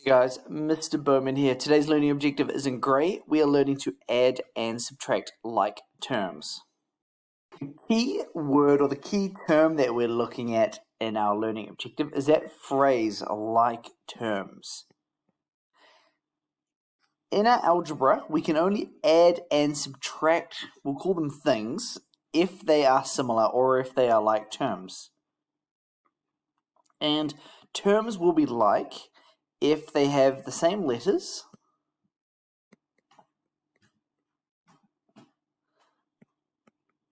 Hey guys, Mr. Bowman here. Today's learning objective is in grey. We are learning to add and subtract like terms. The key word or the key term that we're looking at in our learning objective is that phrase, like terms. In our algebra, we can only add and subtract, we'll call them things, if they are similar or if they are like terms. And terms will be like if they have the same letters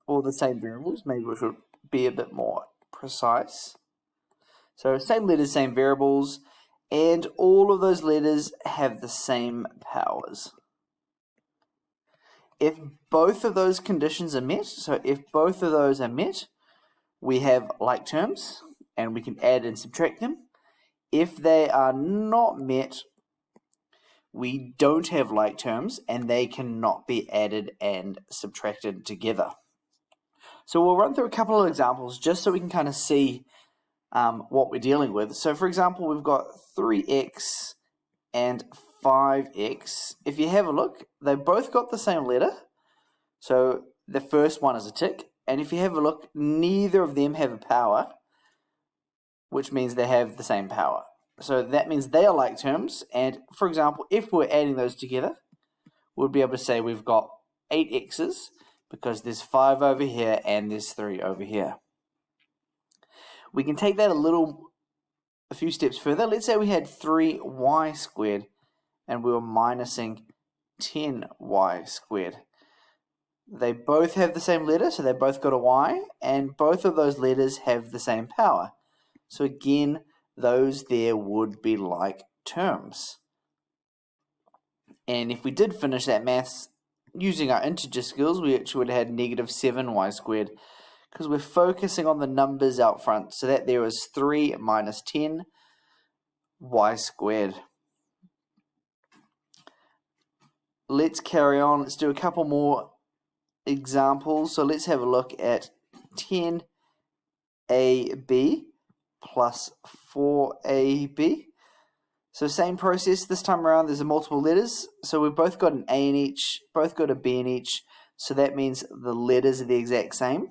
or the same variables. Maybe we should be a bit more precise. So same letters, same variables, and all of those letters have the same powers. If both of those conditions are met, so if both of those are met, we have like terms, and we can add and subtract them. If they are not met, we don't have like terms, and they cannot be added and subtracted together. So we'll run through a couple of examples just so we can kind of see what we're dealing with. So for example, we've got 3x and 5x. If you have a look, they both got the same letter. So the first one is a tick. And if you have a look, neither of them have a power, which means they have the same power. So that means they are like terms. And for example, if we're adding those together, we'll be able to say we've got 8x's because there's 5 over here and there's 3 over here. We can take that a few steps further. Let's say we had 3y squared and we were minusing 10y squared. They both have the same letter, so they both got a y, and both of those letters have the same power. So again, those there would be like terms. And if we did finish that maths using our integer skills, we actually would have had negative 7y squared, because we're focusing on the numbers out front. So that there is 3 minus 10y squared. Let's carry on. Let's do a couple more examples. So let's have a look at 10ab plus 4ab. So same process this time around. There's a multiple letters. So we've both got an A in each, both got a B in each. So that means the letters are the exact same.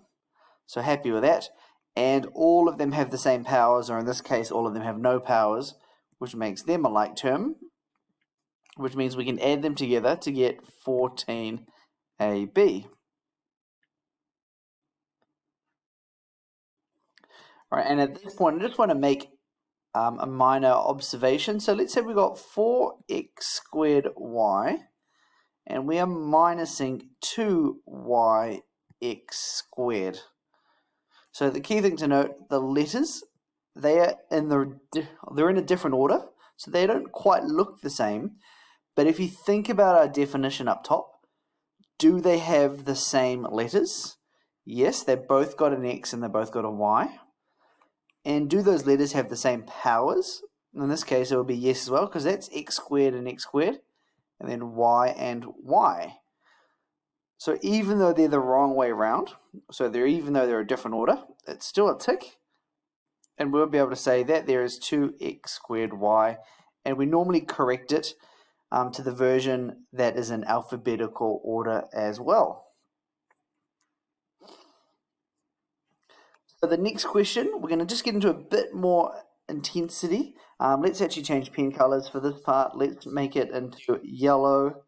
So happy with that. And all of them have the same powers, or in this case, all of them have no powers, which makes them a like term, which means we can add them together to get 14ab. All right, and at this point, I just want to make a minor observation. So let's say we've got 4x squared y, and we are minusing 2yx squared. So the key thing to note, the letters, they're in a different order, so they don't quite look the same. But if you think about our definition up top, do they have the same letters? Yes, they've both got an x and they've both got a y. And do those letters have the same powers? In this case, it would be yes as well, because that's x squared and x squared, and then y and y. So even though they're the wrong way around, even though they're a different order, it's still a tick. And we'll be able to say that there is 2x squared y, and we normally correct it to the version that is in alphabetical order as well. So the next question, we're going to just get into a bit more intensity. Let's actually change pen colors for this part. Let's make it into yellow.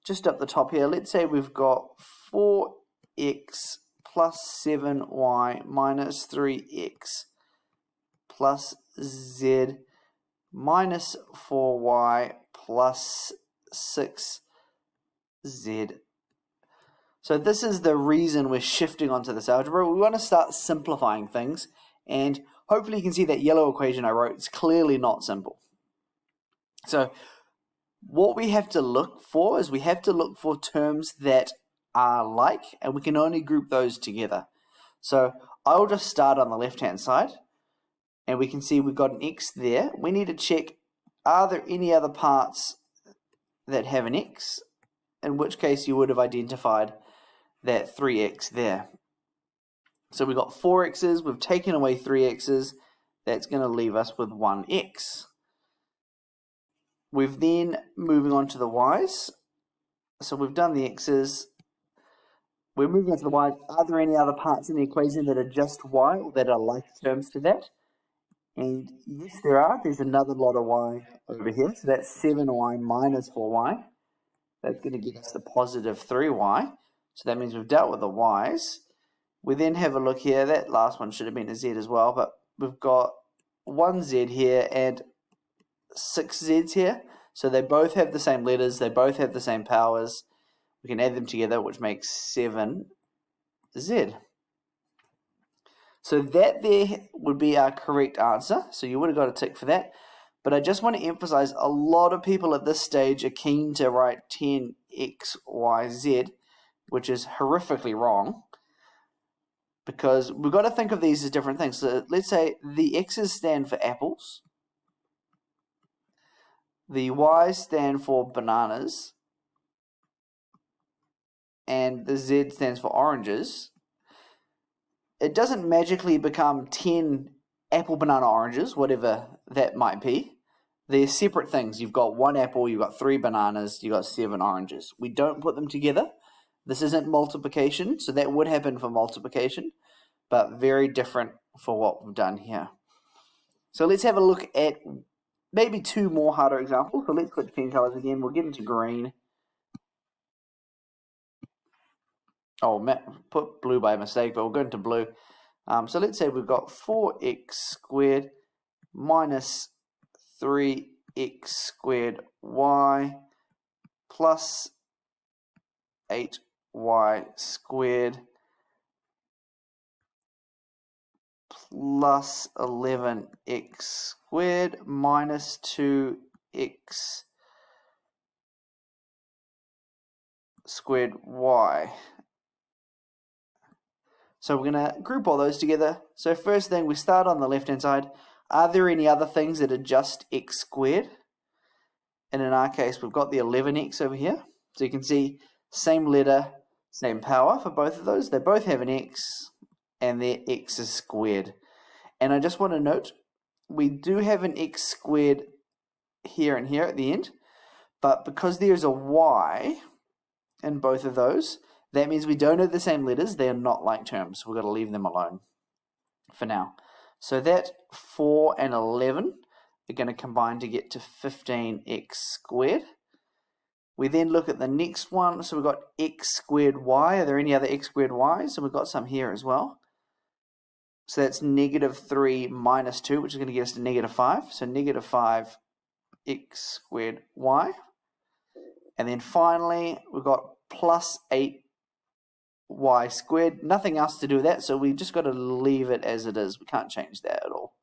Just up the top here, let's say we've got 4x plus 7y minus 3x plus z minus 4y plus 6z. So this is the reason we're shifting onto this algebra. We want to start simplifying things, and hopefully you can see that yellow equation I wrote is clearly not simple. So what we have to look for is we have to look for terms that are like, and we can only group those together. So I'll just start on the left-hand side, and we can see we've got an x there. We need to check, are there any other parts that have an x, in which case you would have identified that 3x there. So we've got 4x's, we've taken away 3x's, that's going to leave us with 1x. We've then moving on to the y's. So we've done the x's. We're moving on to the y's. Are there any other parts in the equation that are just y or that are like terms to that? And yes, there are. There's another lot of y over here. So that's 7y minus 4y. That's going to give us the positive 3y. So that means we've dealt with the y's. We then have a look here. That last one should have been a z as well, but we've got 1z here and 6z's here. So they both have the same letters. They both have the same powers. We can add them together, which makes 7z. So that there would be our correct answer. So you would have got a tick for that. But I just want to emphasize a lot of people at this stage are keen to write 10xyz, which is horrifically wrong. Because we've got to think of these as different things. So let's say the x's stand for apples. The y's stand for bananas. And the z stands for oranges. It doesn't magically become 10 apple, banana, oranges, whatever that might be. They're separate things. You've got 1 apple, you've got 3 bananas, you've got 7 oranges. We don't put them together. This isn't multiplication, so that would happen for multiplication, but very different for what we've done here. So let's have a look at maybe 2 more harder examples. So let's switch pen colors again. We'll get into green. Oh, put blue by mistake, but we'll go into blue. So let's say we've got 4x squared minus 3x squared y plus 8y squared plus 11x squared minus 2x squared y. So we're going to group all those together. So first thing, we start on the left-hand side. Are there any other things that are just x squared? And in our case, we've got the 11x over here. So you can see same letter, same power for both of those. They both have an x, and their x is squared. And I just want to note, we do have an x squared here and here at the end. But because there's a y in both of those, that means we don't have the same letters. They are not like terms. We've got to leave them alone for now. So that 4 and 11 are going to combine to get to 15x squared. We then look at the next one. So we've got x squared y. Are there any other x squared y's? So we've got some here as well. So that's negative 3 minus 2, which is going to get us to negative 5. So negative 5x squared y. And then finally, we've got plus 8y squared. Nothing else to do with that, so we just got to leave it as it is. We can't change that at all.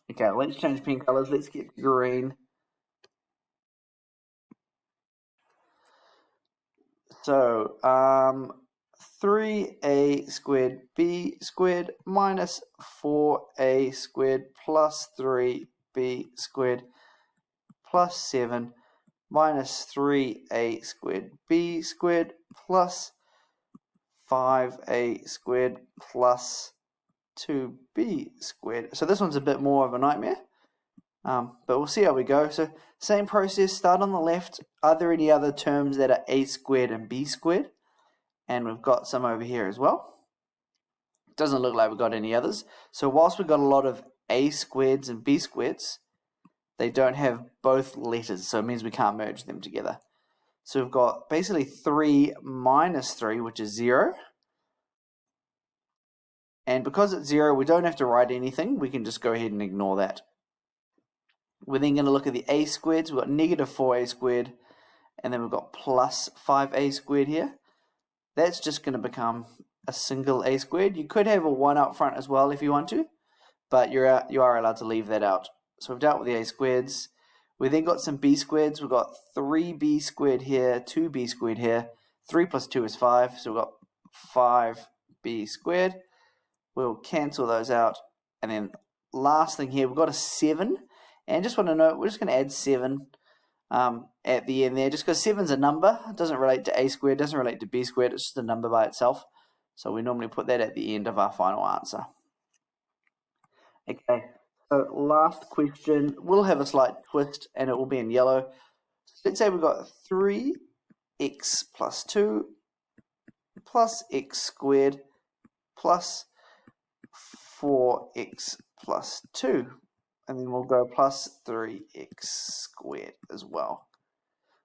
Okay, let's change pen colors. Let's get green. So 3a squared b squared minus 4a squared plus 3b squared plus 7 minus 3a squared b squared plus 5a squared plus 2b squared. So this one's a bit more of a nightmare, but we'll see how we go. So same process, start on the left. Are there any other terms that are a squared and b squared? And we've got some over here as well. Doesn't look like we've got any others. So whilst we've got a lot of a squareds and b squareds, they don't have both letters, so it means we can't merge them together. So we've got basically 3 minus 3, which is 0. And because it's 0, we don't have to write anything. We can just go ahead and ignore that. We're then going to look at the a squareds. We've got negative 4a squared, and then we've got plus 5a squared here. That's just going to become a single a squared. You could have a 1 up front as well if you want to, but you are allowed to leave that out. So we've dealt with the a squareds. We then got some b squareds. We've got 3b squared here, 2b squared here. 3 plus 2 is 5, so we've got 5b squared. We'll cancel those out. And then last thing here, we've got a 7. And just want to note, we're just going to add 7 at the end there. Just because 7's a number, it doesn't relate to a squared, doesn't relate to b squared, it's just a number by itself. So we normally put that at the end of our final answer. Okay, So last question will have a slight twist and it will be in yellow. So let's say we've got 3x plus 2 plus x squared plus 4x plus 2. And then we'll go plus 3x squared as well.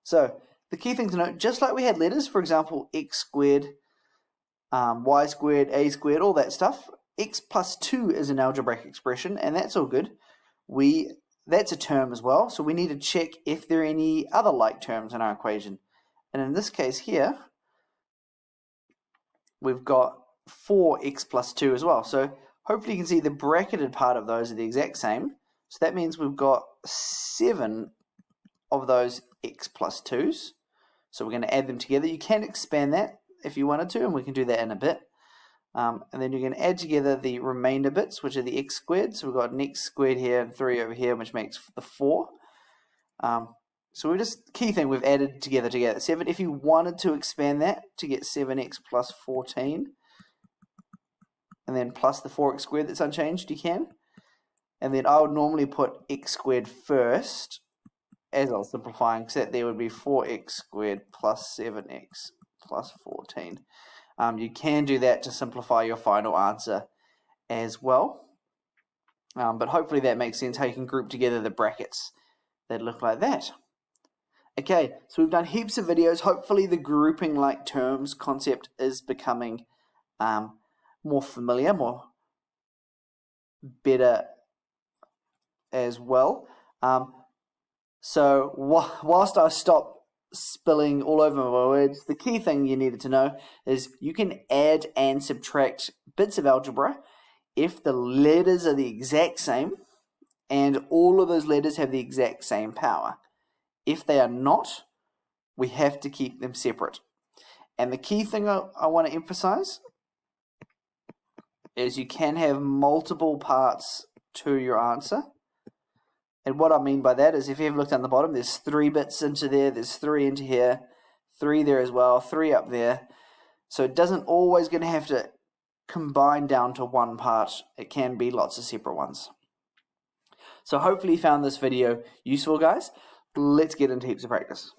So the key thing to note, just like we had letters, for example, x squared, y squared, a squared, all that stuff, x plus 2 is an algebraic expression, and that's all good. That's a term as well, so we need to check if there are any other like terms in our equation. And in this case here, we've got 4x plus 2 as well. So hopefully you can see the bracketed part of those are the exact same. So that means we've got 7 of those x plus 2's. So we're going to add them together. You can expand that if you wanted to, and we can do that in a bit. And then you're going to add together the remainder bits, which are the x squared. So we've got an x squared here and 3 over here, which makes the 4. So key thing, we've added together 7. If you wanted to expand that to get 7x plus 14, and then plus the 4x squared that's unchanged, you can. And then I would normally put x squared first, as I was simplifying, because that there would be 4x squared plus 7x plus 14. You can do that to simplify your final answer as well. But hopefully that makes sense, how you can group together the brackets that look like that. Okay, so we've done heaps of videos. Hopefully the grouping like terms concept is becoming more familiar, better as well. So whilst I stop spilling all over my words, the key thing you needed to know is you can add and subtract bits of algebra if the letters are the exact same and all of those letters have the exact same power. If they are not, we have to keep them separate. And the key thing I want to emphasize is you can have multiple parts to your answer. And what I mean by that is if you have looked down the bottom, there's 3 bits into there, there's 3 into here, 3 there as well, 3 up there. So it doesn't always going to have to combine down to one part. It can be lots of separate ones. So hopefully you found this video useful, guys. Let's get into heaps of practice.